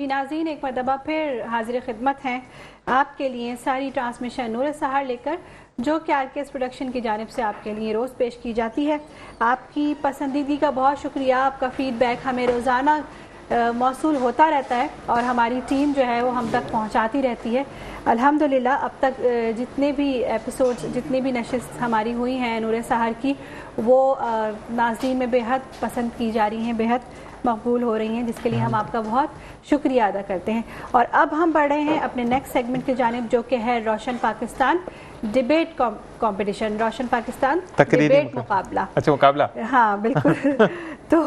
जी नाज़रीन, एक मरतबा फिर हाजिर खिदमत हैं आपके लिए सारी ट्रांसमिशन नूर सहार लेकर, जो कि आरकेएस प्रोडक्शन की जानिब से आपके लिए रोज़ पेश की जाती है। आपकी पसंदीदी का बहुत शुक्रिया, आपका फ़ीडबैक हमें रोज़ाना मौसूल होता रहता है और हमारी टीम जो है वो हम तक पहुंचाती रहती है। अल्हम्दुलिल्लाह अब तक जितने भी एपिसोड्स, जितनी भी नशिस्त हमारी हुई हैं नूर सहार की, वो नाज़रीन में बेहद पसंद की जा रही हैं, बेहद मकबूल हो रही हैं, जिसके लिए हम आपका बहुत शुक्रिया अदा करते हैं। और अब हम बढ़ रहे हैं अपने नेक्स्ट सेगमेंट की जानिब, जो कि है रोशन पाकिस्तान डिबेट कंपटीशन, रोशन पाकिस्तान डिबेट मुकाबला। अच्छा, मुकाबला, हाँ बिल्कुल। तो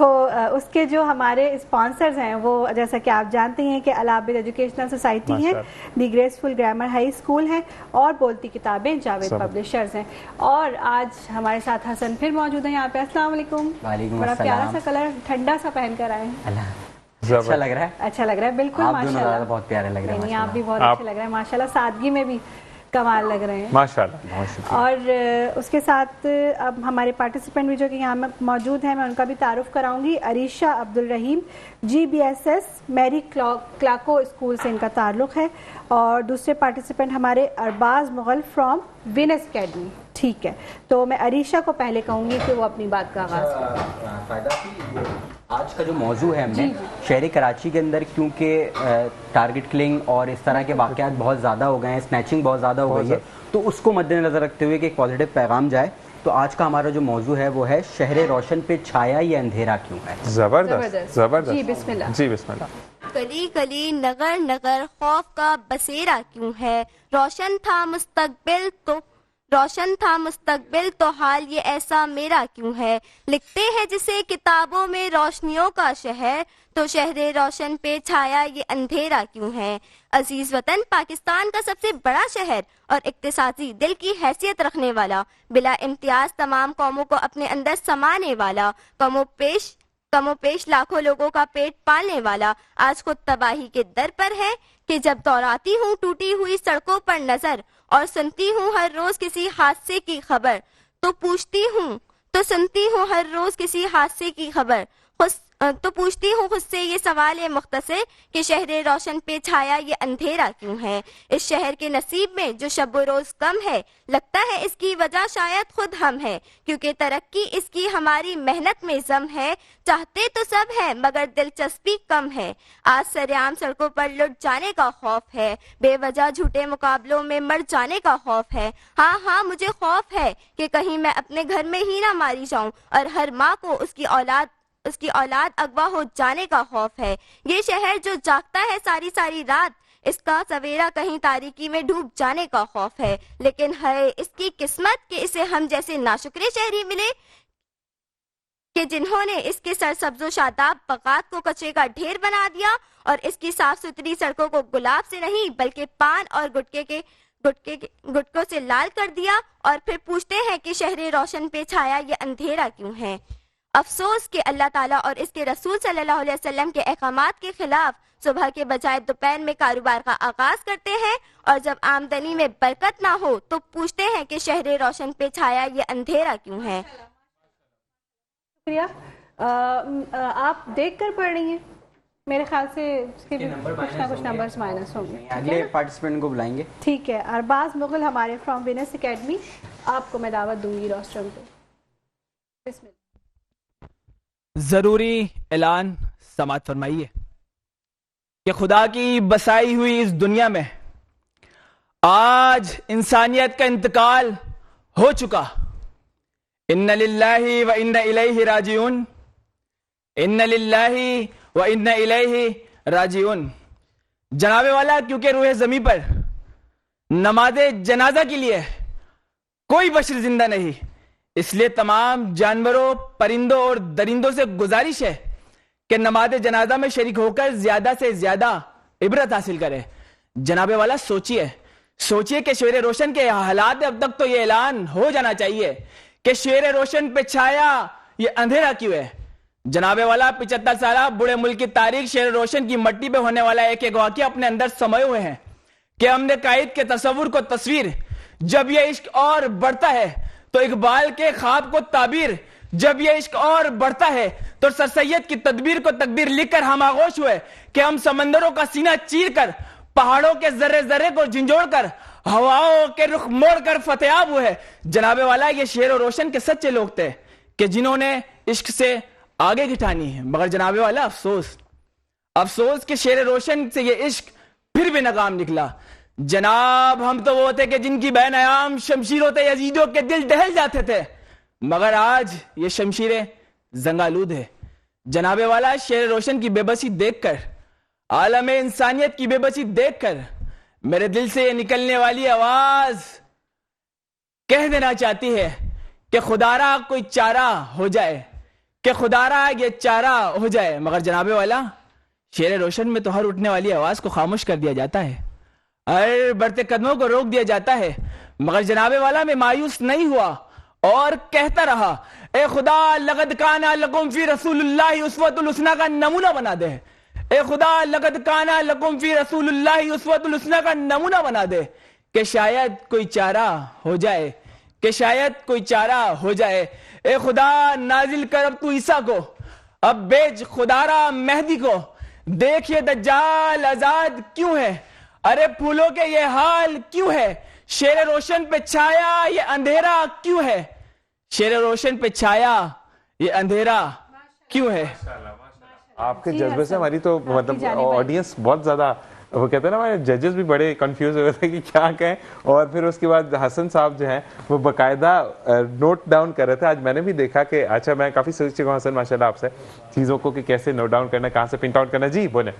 उसके जो हमारे स्पॉन्सर्स हैं वो, जैसा कि आप जानते हैं कि अलाबिद एजुकेशनल सोसाइटी है, दी ग्रेसफुल ग्रामर हाई स्कूल है और बोलती किताबें जावेद पब्लिशर्स हैं। और आज हमारे साथ हसन फिर मौजूद हैं यहाँ पे। अस्सलाम वालेकुम। बड़ा प्यारा सा कलर ठंडा सा पहन कर आए हैं, अच्छा लग रहा है। अच्छा लग रहा है, बिल्कुल माशाल्लाह, बहुत प्यारे लग रहे हैं। आप भी बहुत अच्छे लग रहे हैं माशाल्लाह, सादगी में भी कमाल लग रहे हैं माशाल्लाह। और उसके साथ अब हमारे पार्टिसिपेंट भी जो कि यहाँ मौजूद हैं, मैं उनका भी तारुफ कराऊंगी। Arisha Abdul Rahim, GBSS Mary Colaco school से इनका ताल्लुक़ है। और दूसरे पार्टिसिपेंट हमारे Arbaz Mughal from Venus academy. ठीक है, तो मैं अरीशा को पहले कहूँगी कि वो अपनी बात का आगाज़। आज का जो मौजू है, हमने शहर कराची के अंदर क्योंकि टारगेट किलिंग और इस तरह के वाक़यात बहुत ज़्यादा हो गए हैं, स्नैचिंग बहुत ज़्यादा हो गई है, तो उसको मद्देनज़र रखते हुए कि एक पॉजिटिव पैगाम जाए, तो आज का हमारा जो मौजू है वो है शहर रोशन पे छाया ये अंधेरा क्यों है। जबरदस्त जबरदस्त। जी बिस्मिल्लाह। जी बिस्मिल्लाह। गली गली नगर नगर खौफ का बसेरा क्यों है, रोशन था मुस्तकबिल तो हाल ये ऐसा मेरा क्यों है। लिखते हैं जिसे किताबों में रोशनियों का शहर, तो शहर रोशन पे छाया ये अंधेरा क्यों है। अजीज वतन, पाकिस्तान का सबसे बड़ा शहर और इक्तिसादी दिल की हैसियत रखने वाला, बिला इम्तियाज तमाम कौमों को अपने अंदर समाने वाला, कमोपेश लाखों लोगों का पेट पालने वाला, आज खुद तबाही के दर पर है कि जब दौड़ाती हूँ टूटी हुई सड़कों पर नजर और सुनती हूँ हर रोज किसी हादसे की खबर, तो सुनती हूँ हर रोज किसी हादसे की खबर, तो पूछती हूँ खुद से ये सवाल मुख्तसर कि शहर रोशन पे छाया ये अंधेरा क्यों है। इस शहर के नसीब में जो शब रोज कम है, लगता है इसकी वजह शायद खुद हम है, क्योंकि तरक्की इसकी हमारी मेहनत में जम है। चाहते तो सब है मगर दिलचस्पी कम है। आज सरेआम सड़कों पर लुट जाने का खौफ है, बेवजह झूठे मुकाबलों में मर जाने का खौफ है। हाँ मुझे खौफ है कि कहीं मैं अपने घर में ही ना मारी जाऊं और हर माँ को उसकी औलाद अगवा हो जाने का खौफ है। ये शहर जो जागता है सारी सारी रात, इसका सवेरा कहीं तारीकी में डूब जाने का खौफ है। लेकिन है इसकी किस्मत कि इसे हम जैसे नाशुक्रे शहरी मिले कि जिन्होंने इसके सरसब्जो शादाब बगात को कचरे का ढेर बना दिया और इसकी साफ सुथरी सड़कों को गुलाब से नहीं बल्कि पान और गुटकों से लाल कर दिया। और फिर पूछते हैं कि शहर रोशन पे छाया ये अंधेरा क्यों है। अफसोस कि अल्लाह ताला और इसके रसूल सल्लल्लाहु अलैहि वसल्लम के अहकामात के खिलाफ सुबह के बजाय दोपहर में कारोबार का आगाज करते हैं, और जब आमदनी में बरकत ना हो तो पूछते हैं कि शहर रोशन पे छाया ये अंधेरा क्यों है। शुक्रिया। आप देख कर पढ़ रही हैं, मेरे ख्याल से इसके भी कुछ ना कुछ नंबर्स माइनस होंगे। अगले पार्टिसिपेंट को बुलाएंगे। ठीक है, अरबाज मुगल हमारे फ्रॉम विनस अकेडमी, आपको मैं दावत दूंगी रोस्टर पे। जरूरी ऐलान समाअत फरमाइए कि खुदा की बसाई हुई इस दुनिया में आज इंसानियत का इंतकाल हो चुका। इन्ना लिल्लाहि व इन्ना इलैहि राजिऊन, इन्ना लिल्लाहि व इन्ना इलैहि राजिऊन। जनाबे वाला, क्योंकि रूह ज़मीं पर नमाज़े जनाजा के लिए कोई बशर जिंदा नहीं, इसलिए तमाम जानवरों, परिंदों और दरिंदों से गुजारिश है कि नमाज़ जनाजा में शरीक होकर ज्यादा से ज्यादा इबरत हासिल करें। जनाबे वाला, सोचिए कि शहर रोशन के हालात, अब तक तो ये ऐलान हो जाना चाहिए कि शहर रोशन पे छाया ये अंधेरा क्यों है। जनाबे वाला, 75 साल बूढ़े मुल्क की तारीख शहर रोशन की मट्टी पे होने वाला एक वाक़या अपने अंदर समाये हुए हैं कि हमने कायद के तस्वुर को तस्वीर, जब यह इश्क और बढ़ता है तो इकबाल के ख्वाब को ताबीर, जब यह इश्क और बढ़ता है तो सर सैयद की तदबीर को तकदीर लिखकर हम आगोश हुए कि हम समंदरों का सीना चीर कर, पहाड़ों के जर्रे जर्रे को झंझोड़ कर, हवाओं के रुख मोड़ कर फतेहाब हुए। जनाबे वाला ये शेर और रोशन के सच्चे लोग थे कि जिन्होंने इश्क से आगे की ठानी है। मगर जनाबे वाला अफसोस कि शेर रोशन से ये इश्क फिर भी नाकाम निकला। जनाब हम तो वो थे कि जिनकी बैन आयाम शमशीरों ते यजीदों के दिल दहल जाते थे, मगर आज ये शमशीरें जंगालूद है। जनाबे वाला शेर रोशन की बेबसी देखकर, आलम इंसानियत की बेबसी देखकर मेरे दिल से ये निकलने वाली आवाज कह देना चाहती है कि खुदारा कोई चारा हो जाए, कि खुदारा ये चारा हो जाए। मगर जनाबे वाला शेर रोशन में तो हर उठने वाली आवाज को खामोश कर दिया जाता है, हर बढ़ते कदमों को रोक दिया जाता है। मगर जनाबे वाला मैं मायूस नहीं हुआ और कहता रहा, ए खुदा लगद काना लकुम फी रसूलुल्लाह उस्वतुल हुस्ना का नमूना बना दे। ए खुदा लगद काना लकुम फी रसूलुल्लाह उस्वतुल हुस्ना का नमूना बना दे, कि शायद कोई चारा हो जाए, कि शायद कोई चारा हो जाए। ए खुदा नाजिल कर अब तू ईसा को, अब बेच खुदारा मेहदी को, देखिए दज्जाल आजाद क्यों है, अरे फूलों के ये हाल क्यों है, शेर रोशन पे छाया ये अंधेरा क्यों है, शेर रोशन पे छाया ये अंधेरा क्यों है। आपके जज्बे से हमारी तो मतलब ऑडियंस बहुत ज्यादा, वो कहते हैं ना हमारे जजेस भी बड़े कंफ्यूज हुए थे कि क्या कहें, और फिर उसके बाद हसन साहब जो हैं वो बकायदा नोट डाउन कर रहे थे। आज मैंने भी देखा कि अच्छा मैं काफ़ी सोच चुका हूँ हसन माशाल्लाह आपसे चीज़ों को कि कैसे नोट डाउन करना, कहाँ से प्रिंट आउट करना। जी बोले।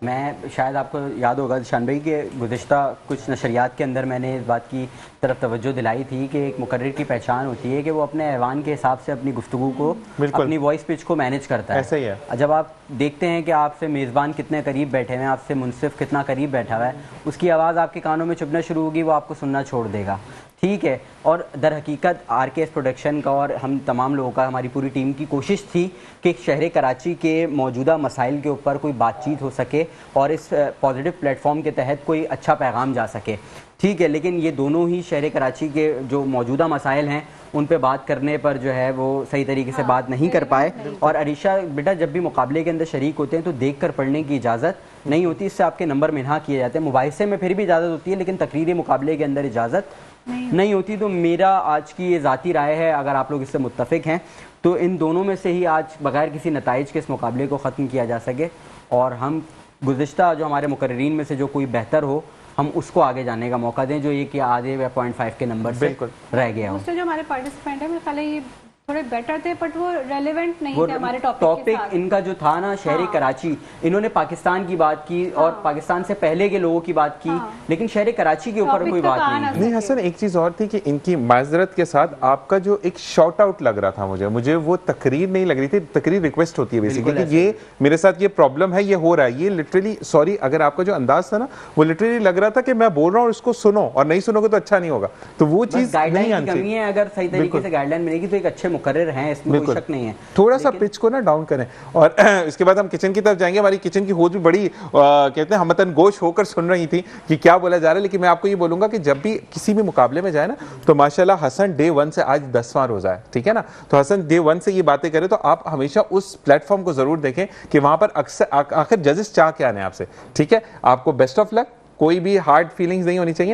मैं शायद आपको याद होगा शान भाई के गुज़िश्ता कुछ नशरियात के अंदर मैंने इस बात की तरफ तवज्जो दिलाई थी कि एक मुकर्रिर की पहचान होती है कि वो अपने ऐवान के हिसाब से अपनी गुफ्तगू को, अपनी वॉइस पिच को मैनेज करता है। ऐसा ही है। जब आप देखते हैं कि आपसे मेज़बान कितने करीब बैठे हुए हैं, आपसे मुनसिफ कितना करीब बैठा हुआ है, उसकी आवाज़ आपके कानों में चुभना शुरू होगी, वो आपको सुनना छोड़ देगा। ठीक है, और दर हकीकत RKS प्रोडक्शन का और हम तमाम लोगों का, हमारी पूरी टीम की कोशिश थी कि शहर कराची के मौजूदा मसाइल के ऊपर कोई बातचीत हो सके और इस पॉजिटिव प्लेटफॉर्म के तहत कोई अच्छा पैगाम जा सके। ठीक है, लेकिन ये दोनों ही शहर कराची के जो मौजूदा मसाइल हैं उन पे बात करने पर जो है वो सही तरीके से बात नहीं कर पाए। और अरीशा बेटा जब भी मुकाबले के अंदर शरीक होते हैं तो देख कर पढ़ने की इजाज़त नहीं होती, इससे आपके नंबर मिन्हा किए जाते हैं। मुबाहिसे में फिर भी इजाज़त होती है लेकिन तकरीरी मुकाबले के अंदर इजाज़त नहीं होती। तो मेरा आज की ये ज़ाती राय है, अगर आप लोग इससे मुत्तफ़िक हैं तो इन दोनों में से ही आज बगैर किसी नताइज के इस मुकाबले को ख़त्म किया जा सके और हम गुज़िश्ता जो हमारे मुकर्रिरीन में से जो कोई बेहतर हो हम उसको आगे जाने का मौका दें, जो ये कि आधे या 0.5 के नंबर से रह गया हो। जो हमारे पार्टिसिपेंट है मेरे ख्याल है ये थोड़े बेटर थे बट वो रेलेवेंट नहीं थे हमारे टॉपिक इनका जो था ना शहर कराची, इन्होंने पाकिस्तान की बात की और पाकिस्तान से पहले के लोगों की बात की, लेकिन शहर कराची के ऊपर कोई बात नहीं। हसन एक चीज और थी कि इनकी माजरत के साथ आपका जो एक शॉर्ट आउट लग रहा था मुझे वो तकरीर नहीं लग रही थी, तकरीर रिक्वेस्ट होती है बेसिकली कि ये मेरे साथ ये प्रॉब्लम है, ये हो रहा है, ये लिटरली सॉरी अगर आपका जो अंदाज था ना वो लिटरली लग रहा था कि मैं बोल रहा हूँ उसको सुनो और नहीं सुनोगे तो अच्छा नहीं होगा। तो वो चीज नहीं आनी है, अगर सही तरीके से गाइडलाइन मिलेगी तो एक अच्छे मुकर्रिर हैं, इसमें कोई शक नहीं है। थोड़ा सा पिच को ना डाउन करें और इसके बाद हम किचन की तरफ जाएंगे। हमारी किचन की होस्ट भी बड़ी कहते हैं हमतन गोश होकर सुन रही थी कि क्या बोला जा रहा है, लेकिन मैं आपको ये बोलूंगा कि जब भी किसी भी मुकाबले में जाए ना तो माशाल्लाह हसन डे 1 से आज 10वां रोजा है, ठीक है ना, तो हसन डे 1 से ये बातें करें तो आप हमेशा उस प्लेटफॉर्म को जरूर देखें कि वहां पर अक्सर आखिर जजेस चाह क्या है आपसे। ठीक है, आपको बेस्ट ऑफ लक, कोई भी हार्ड फीलिंग्स नहीं होनी चाहिए।